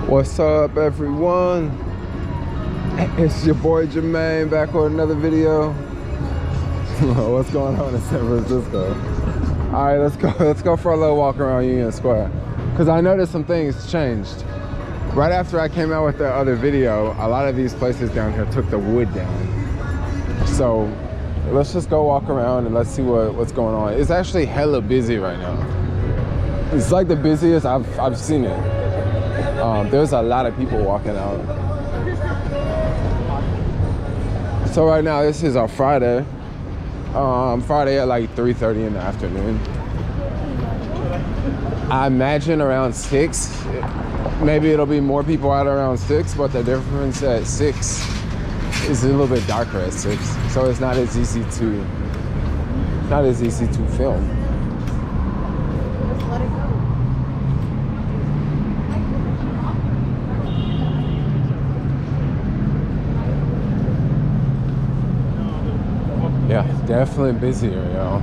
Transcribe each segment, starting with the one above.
What's up, everyone? It's your boy Jermaine back with another video. What's going on in San Francisco? All right, let's go for a little walk around Union Square, because I noticed some things changed. Right after I came out with the other video, a lot of these places down here took the wood down. So let's just go walk around and let's see what's going on. It's actually hella busy right now. It's like the busiest I've seen it. There's a lot of people walking out. So right now, this is a Friday. Friday at like 3:30 in the afternoon. I imagine around 6. Maybe it'll be more people out around 6, but the difference at 6 is a little bit darker at 6. So it's not as easy to film. Yeah, definitely busier, yo.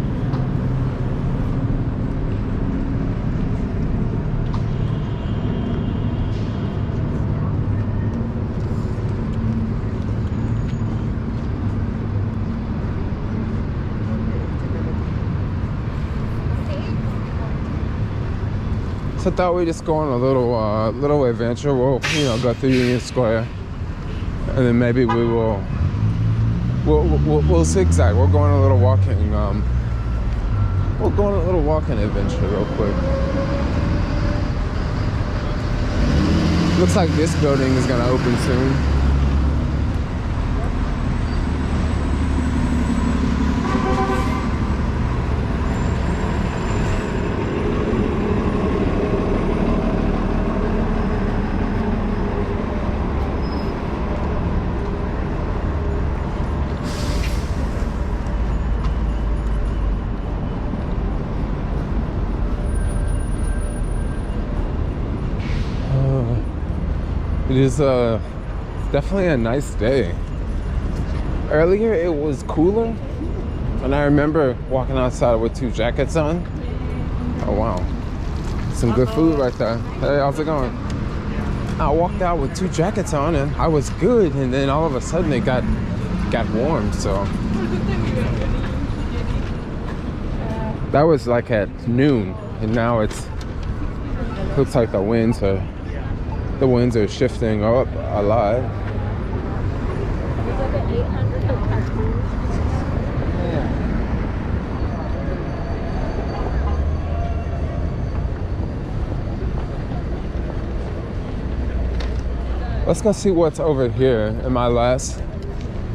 So I thought we'd just go on a little adventure. We'll, go through Union Square, and then maybe we'll zigzag. We'll go on a little walking. We'll go on a little walking adventure real quick. Looks like this building is gonna open soon. It is definitely a nice day. Earlier it was cooler, and I remember walking outside with 2 jackets on. Oh wow, some good food right there. Hey, how's it going? I walked out with 2 jackets on and I was good, and then all of a sudden it got warm. So that was like at noon, and now looks like the winds are shifting up a lot. Let's go see what's over here. In my last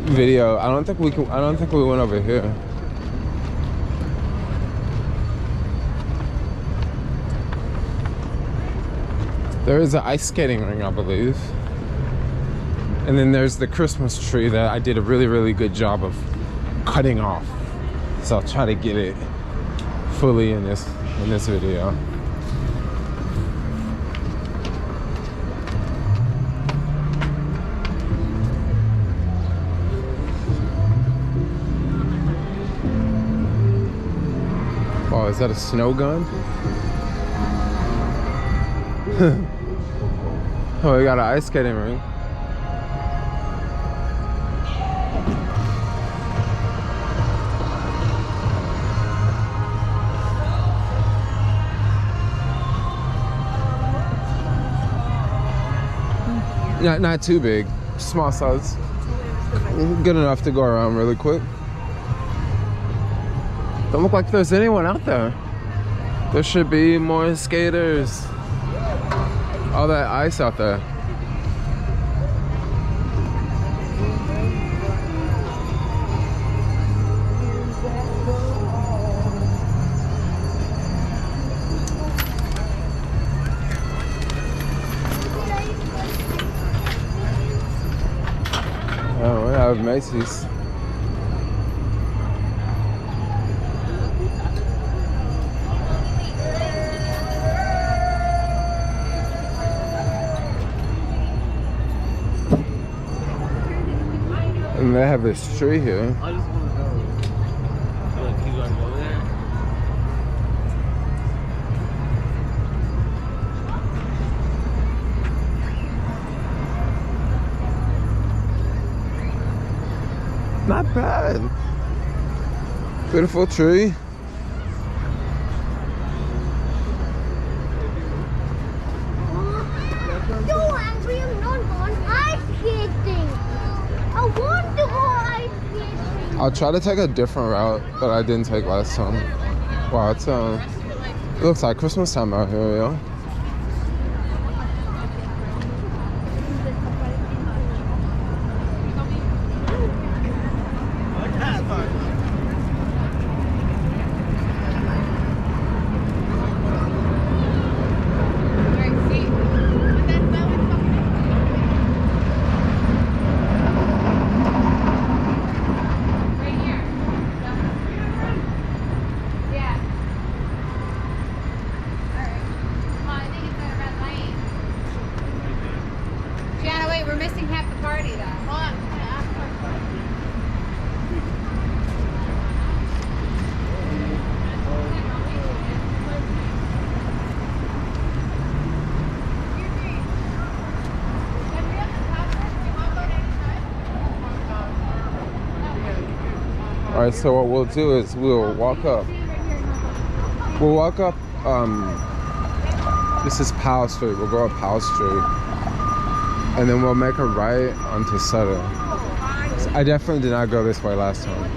video, I don't think we went over here. There is an ice skating ring, I believe. And then there's the Christmas tree that I did a really, really good job of cutting off. So I'll try to get it fully in this video. Oh, is that a snow gun? Oh, we got an ice skating ring. Not too big, small size. Good enough to go around really quick. Don't look like there's anyone out there. There should be more skaters. All that ice out there. Oh, we have Macy's. And they have this tree here. I just want to go. Like, you gotta go there. Beautiful tree. So angry, I'm not going ice skating. I want to go ice skating. I'll try to take a different route that I didn't take last time. Wow, it's it looks like Christmas time out here, yo. We're missing half the party though. All right, so what we'll do is we'll walk up. This is Powell Street. We'll go up Powell Street. And then we'll make a right onto Sutter. So I definitely did not go this way last time.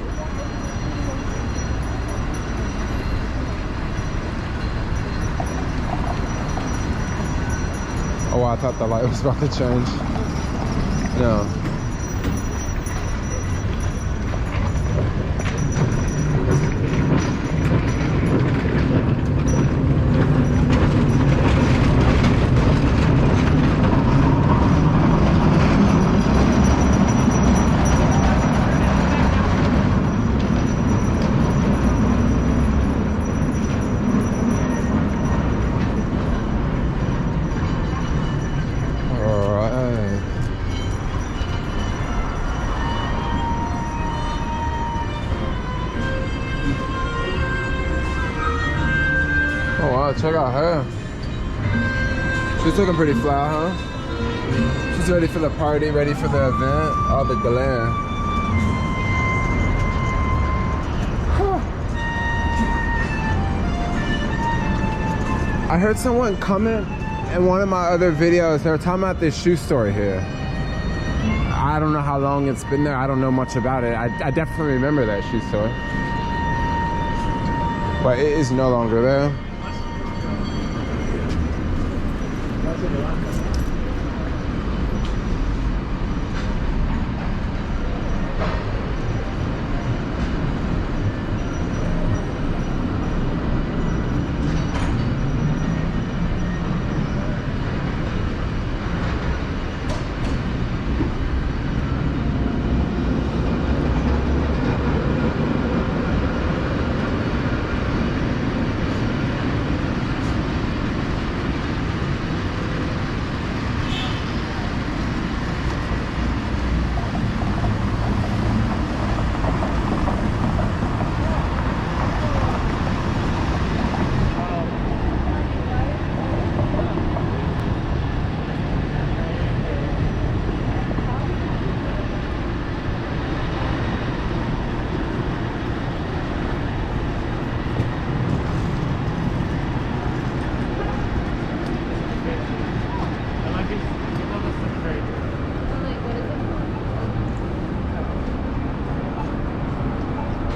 Oh, I thought the light was about to change. No. Check out her. She's looking pretty fly, huh? She's ready for the party, ready for the event. All the glare. I heard someone comment in one of my other videos. They were talking about this shoe store here. I don't know how long it's been there. I don't know much about it. I definitely remember that shoe store. But it is no longer there.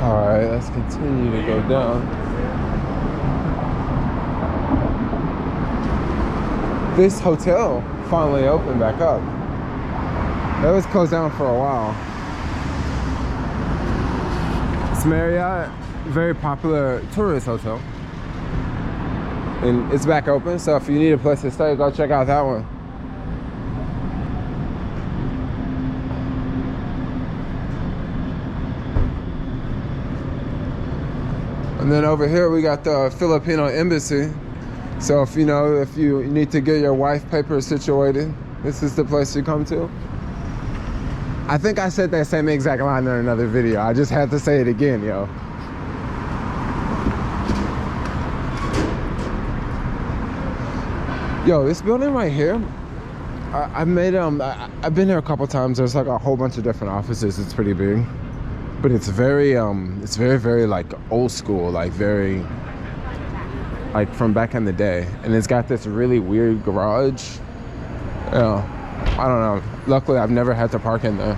Alright, let's continue to go down. This hotel finally opened back up. It was closed down for a while. It's Marriott, very popular tourist hotel. And it's back open, so if you need a place to stay, go check out that one. And then over here we got the Filipino embassy. So if you need to get your wife papers situated, this is the place you come to. I think I said that same exact line in another video. I just had to say it again, yo. Yo, this building right here, I've been here a couple times. There's like a whole bunch of different offices. It's pretty big. but it's very very like old school, like very like from back in the day, and it's got this really weird garage. Yeah, I don't know. Luckily, I've never had to park in there.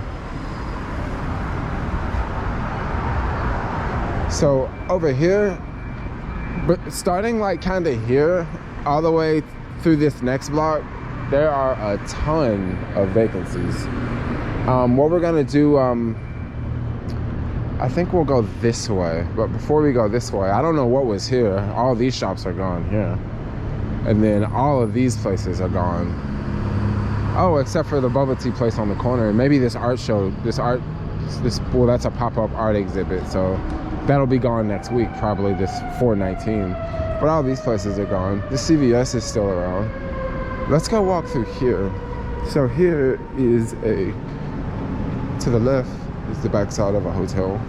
So over here, but starting like kind of here, all the way through this next block, there are a ton of vacancies. What we're gonna do, I think we'll go this way. But before we go this way, I don't know what was here. All these shops are gone here, and then all of these places are gone. Oh, except for the bubble tea place on the corner. Maybe this art show, well, that's a pop-up art exhibit, so that'll be gone next week, probably this 4/19. But all these places are gone. The CVS is still around. Let's go walk through here. So here is to the left is the backside of a hotel.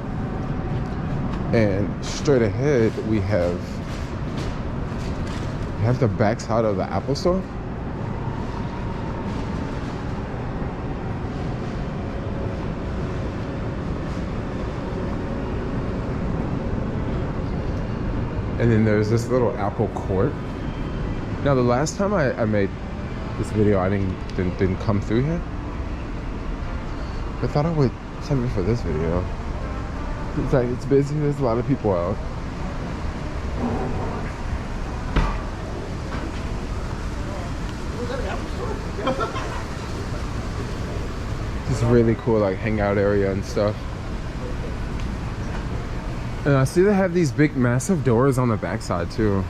And straight ahead we have the backside of the Apple store. And then there's this little Apple court. Now the last time I made this video, I didn't come through here. I thought I would save it for this video. It's like, it's busy, there's a lot of people out. It's really cool, like hangout area and stuff. And I see they have these big massive doors on the backside too.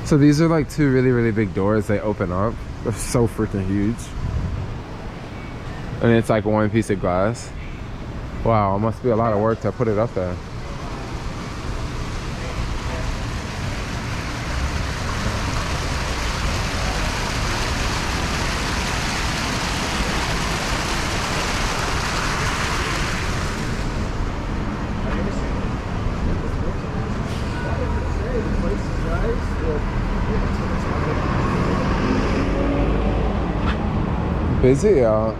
So these are like two really big doors. They open up. They're so freaking huge. And it's like one piece of glass. Wow, it must be a lot of work to put it up there. Busy, y'all.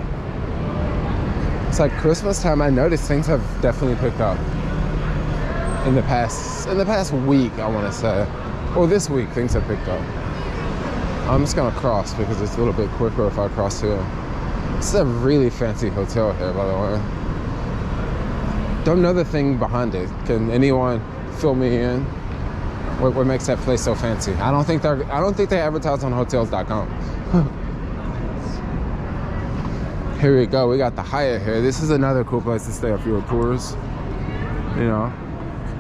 It's like Christmas time. I noticed things have definitely picked up in the past week, I want to say. Well, this week things have picked up. I'm just gonna cross because it's a little bit quicker if I cross here. This is a really fancy hotel here, by the way. Don't know the thing behind it. Can anyone fill me in? What makes that place so fancy? I don't think they advertise on hotels.com. Here we go. We got the Hyatt here. This is another cool place to stay if you're a tourist. You know,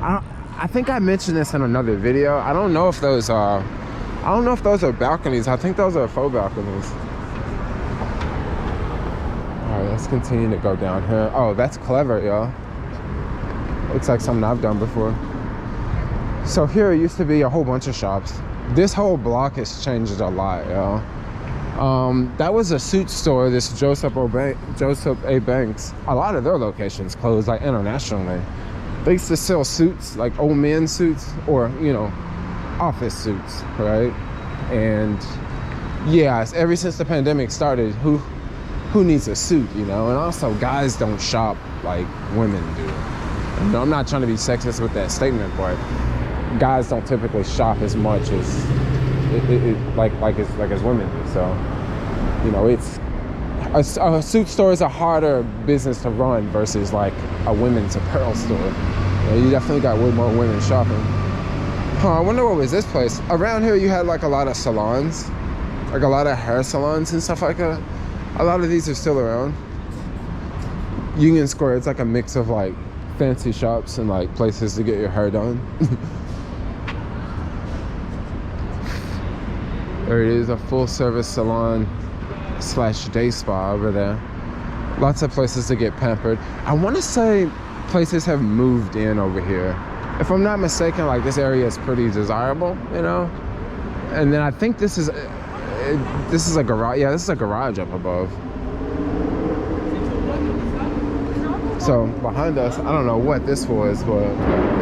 I think I mentioned this in another video. I don't know if those are balconies. I think those are faux balconies. All right, let's continue to go down here. Oh, that's clever, y'all. Looks like something I've done before. So here it used to be a whole bunch of shops. This whole block has changed a lot, y'all. That was a suit store, this Joseph A. Banks. A lot of their locations closed, like internationally. They used to sell suits, like old men suits, or, you know, office suits, right? And yeah, ever since the pandemic started, who needs a suit, you know? And also, guys don't shop like women do. And I'm not trying to be sexist with that statement, but guys don't typically shop as much as as women do. So, you know, it's a suit store is a harder business to run versus like a women's apparel store. You know, you definitely got way more women shopping. I wonder what was this place. Around here you had like a lot of salons, like a lot of hair salons and stuff like that. A lot of these are still around. Union Square, it's like a mix of like fancy shops and like places to get your hair done. There it is, a full service salon / day spa over there. Lots of places to get pampered. I want to say places have moved in over here. If I'm not mistaken, like this area is pretty desirable, you know? And then I think this is a garage. Yeah, this is a garage up above. So behind us, I don't know what this was, but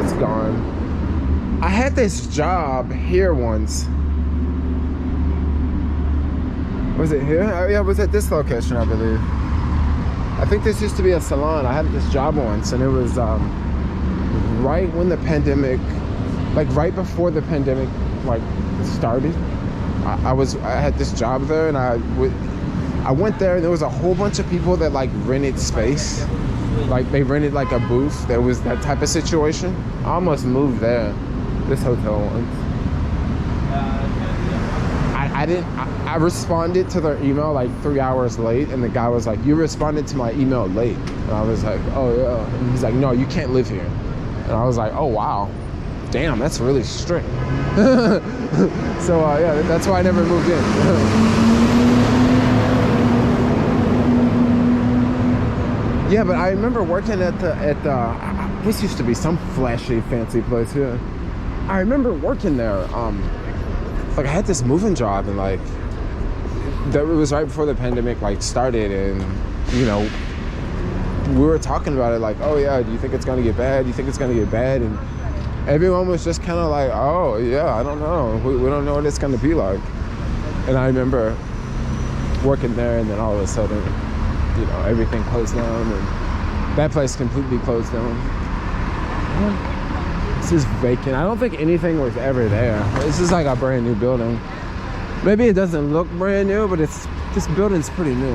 it's gone. I had this job here once. Was it here? Oh yeah, it was at this location, I believe. I think this used to be a salon. I had this job once, and it was right when the pandemic, like right before the pandemic like started. I had this job there, and I went there, and there was a whole bunch of people that like rented space. Like they rented like a booth. There was that type of situation. I almost moved there, this hotel once. I responded to their email like 3 hours late, and the guy was like, "You responded to my email late." And I was like, "Oh yeah." And he's like, "No, you can't live here." And I was like, "Oh wow, damn, that's really strict." So yeah, that's why I never moved in. Yeah, but I remember working at this used to be some flashy, fancy place here. I remember working there. Like I had this moving job, and like it was right before the pandemic like started, and you know, we were talking about it like, oh yeah, do you think it's gonna get bad? Do you think it's gonna get bad? And everyone was just kind of like, oh yeah, I don't know. We don't know what it's gonna be like. And I remember working there, and then all of a sudden, you know, everything closed down, and that place completely closed down. This is vacant. I don't think anything was ever there. This is like a brand new building. Maybe it doesn't look brand new, but this building's pretty new.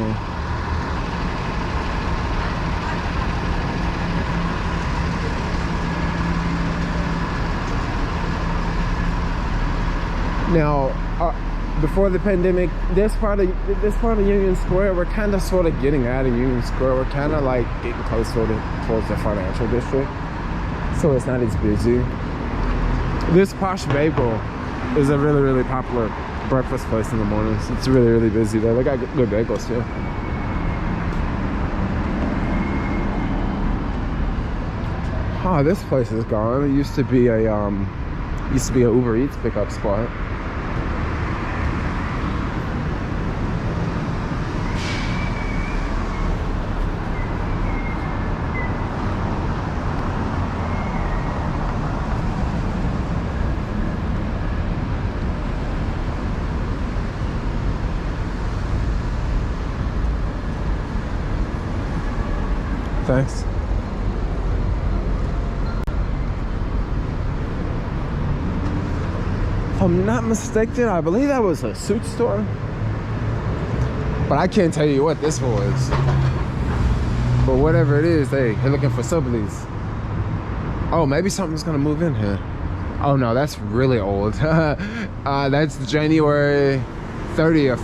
Now, before the pandemic, this part of Union Square, we're kind of sort of getting out of Union Square. We're kind of like getting close towards the financial district, so it's not as busy. This Posh Bagel is a really, really popular breakfast place in the mornings. It's really, really busy there. They got good bagels too. Oh, this place is gone. It used to be a Uber Eats pickup spot. Thanks. If I'm not mistaken, I believe that was a suit store. But I can't tell you what this was. But whatever it is, hey, they're looking for sublease. Oh, maybe something's gonna move in here. Oh no, that's really old. That's January 30th,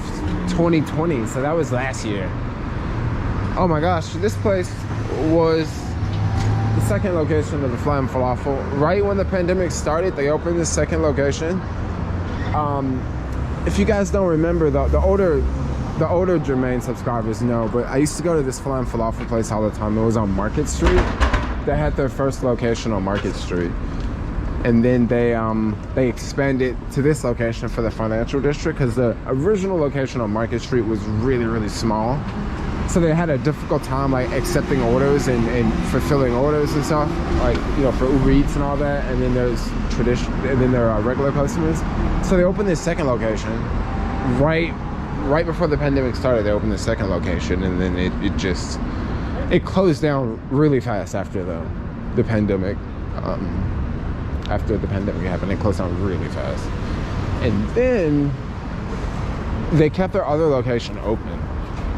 2020. So that was last year. Oh my gosh, this place was the second location of the Flying Falafel. Right when the pandemic started, they opened the second location. If you guys don't remember, the older Jermaine subscribers know, but I used to go to this Flying Falafel place all the time. It was on Market Street. They had their first location on Market Street, and then they expanded to this location for the financial district, because the original location on Market Street was really, really small. So they had a difficult time like accepting orders and fulfilling orders and stuff, like, you know, for Uber Eats and all that. And then there's there are regular customers. So they opened this second location right before the pandemic started. They opened the second location, and then it closed down really fast after the pandemic. After the pandemic happened, it closed down really fast. And then they kept their other location open.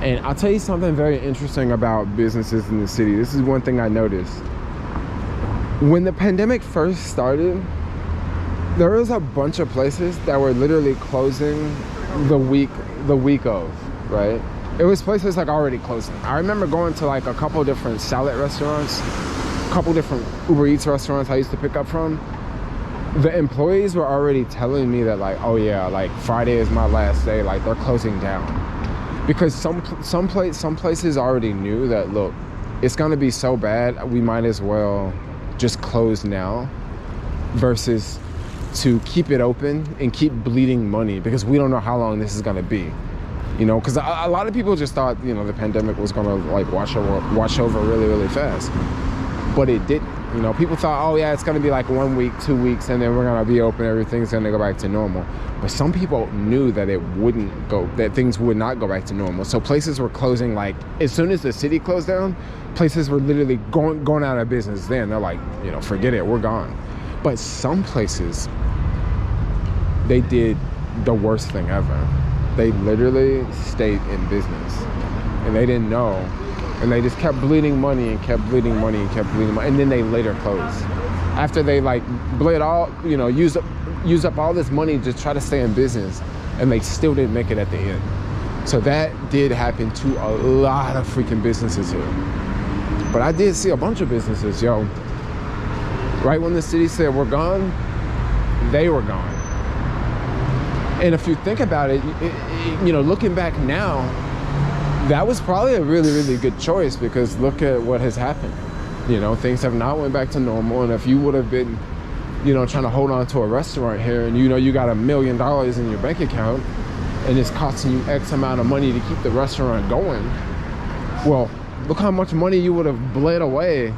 And I'll tell you something very interesting about businesses in the city. This is one thing I noticed. When the pandemic first started, there was a bunch of places that were literally closing the week of, right? It was places like already closing. I remember going to like a couple different salad restaurants, a couple different Uber Eats restaurants I used to pick up from. The employees were already telling me that like, oh yeah, like Friday is my last day, like they're closing down. Because some places already knew that, look, it's gonna be so bad, we might as well just close now versus to keep it open and keep bleeding money, because we don't know how long this is gonna be. You know, because a lot of people just thought, you know, the pandemic was gonna like wash over really, really fast, but it didn't. You know, people thought, oh yeah, it's gonna be like 1 week, 2 weeks, and then we're gonna be open, everything's gonna go back to normal. But some people knew that it wouldn't go, that things would not go back to normal. So places were closing, like as soon as the city closed down, places were literally going out of business then. They're like, you know, forget it, we're gone. But some places, they did the worst thing ever. They literally stayed in business and they didn't know. And they just kept bleeding money and kept bleeding money and kept bleeding money. And then they later closed. After they like bled all, you know, used up all this money to try to stay in business, and they still didn't make it at the end. So that did happen to a lot of freaking businesses here. But I did see a bunch of businesses, yo. Right when the city said we're gone, they were gone. And if you think about it, you know, looking back now, that was probably a really, really good choice, because look at what has happened. You know, things have not went back to normal. And if you would have been, you know, trying to hold on to a restaurant here, and you know you got $1 million in your bank account and it's costing you X amount of money to keep the restaurant going, well, look how much money you would have bled away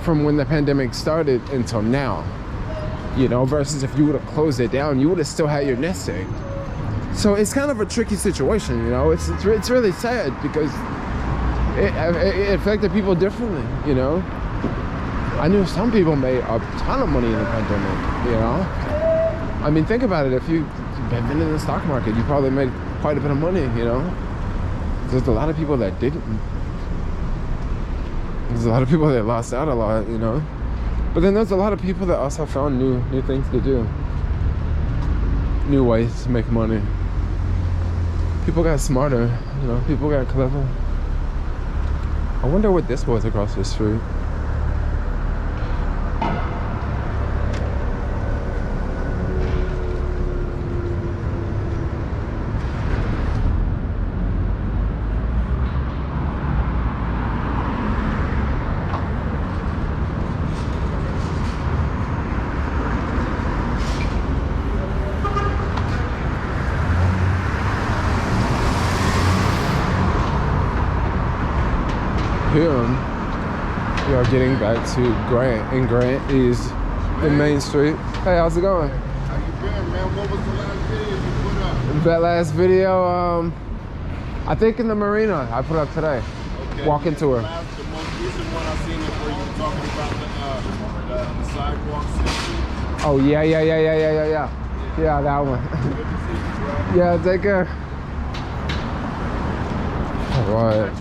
from when the pandemic started until now. You know, versus if you would have closed it down, you would have still had your nest egg. So it's kind of a tricky situation, you know. It's really sad, because it affected people differently, you know. I knew some people made a ton of money in the pandemic, you know. I mean, think about it. If you've been in the stock market, you probably made quite a bit of money, you know. There's a lot of people that didn't. There's a lot of people that lost out a lot, you know. But then there's a lot of people that also found new things to do, new ways to make money. People got smarter, you know, people got clever. I wonder what this was across the street. Here we are getting back to Grant, and Grant is the main street. Hey, how's it going? How you been, man? What was the last video you put up? That last video, I think in the marina I put up today. Okay. Walking tour. The most recent one I seen is where you were talking about the sidewalk system. Oh yeah. Yeah, that one. Good to see you, bro. Yeah, take care. All right.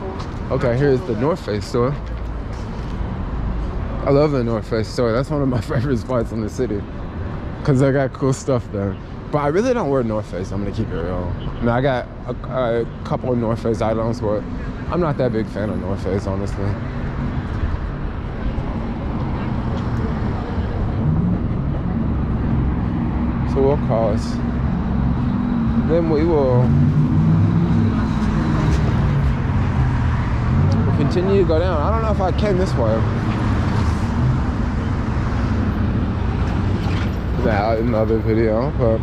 Okay, here's the North Face store. I love the North Face store. That's one of my favorite spots in the city, because they got cool stuff there. But I really don't wear North Face, I'm gonna keep it real. I mean, I got a couple of North Face items, but I'm not that big fan of North Face, honestly. So we'll cross. Then we will continue to go down. I don't know if I came this way. That another video, but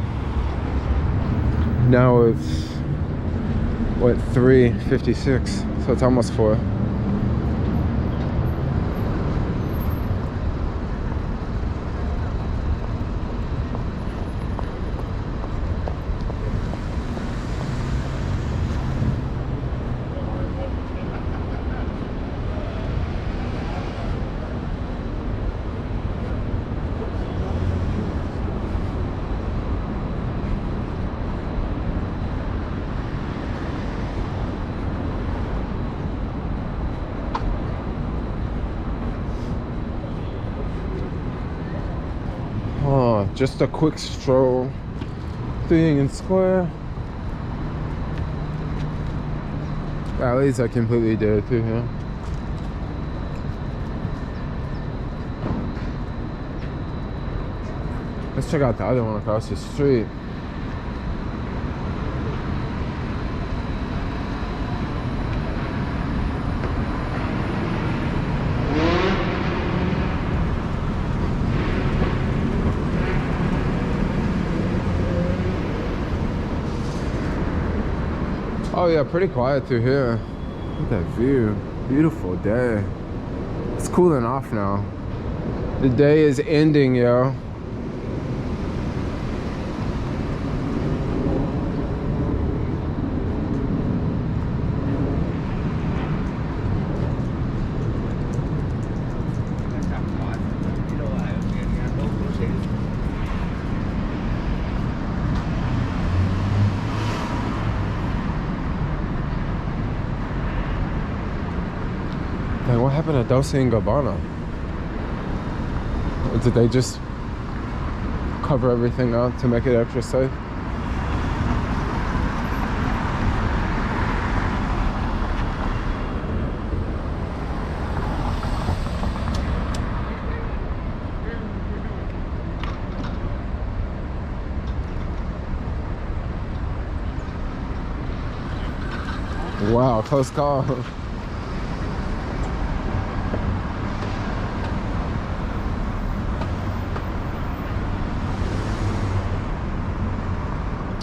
now it's what, 3:56, so it's almost 4. Just a quick stroll through Union Square. Alleys are completely dead through here. Let's check out the other one across the street. Oh yeah, pretty quiet through here. Look at that view. Beautiful day. It's cooling off now. The day is ending, yo. Like, what happened to Dolce & Gabbana? Did they just cover everything up to make it extra safe? Wow, close call.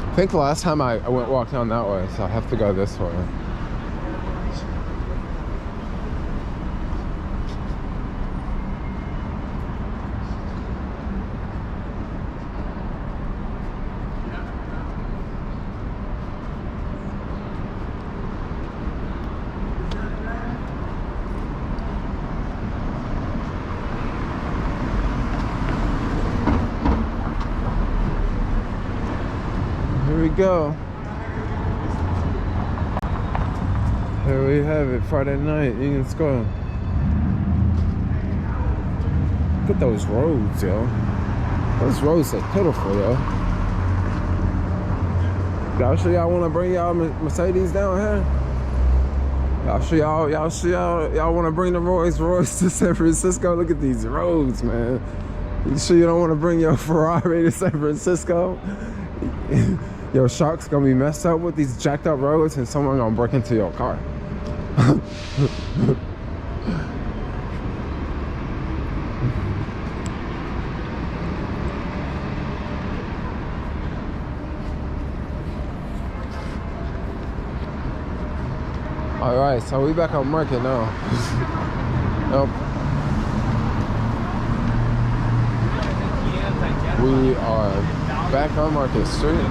I think the last time I walked down that way, so I have to go this way. Here we go. Here we have it, Friday night, Union Square. Look at those roads, yo. Those roads are pitiful, yo. Y'all sure y'all want to bring y'all Mercedes down here? Y'all sure y'all want to bring the Rolls Royce to San Francisco? Look at these roads, man. You sure you don't want to bring your Ferrari to San Francisco? Your shark's gonna be messed up with these jacked up roads and someone gonna break into your car. All right, so we back on Market now. Nope. We are back on Market Street.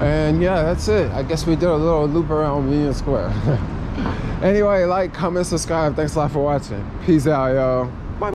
And yeah, that's it. I guess we did a little loop around Union Square. Anyway, like, comment, subscribe. Thanks a lot for watching. Peace out, y'all.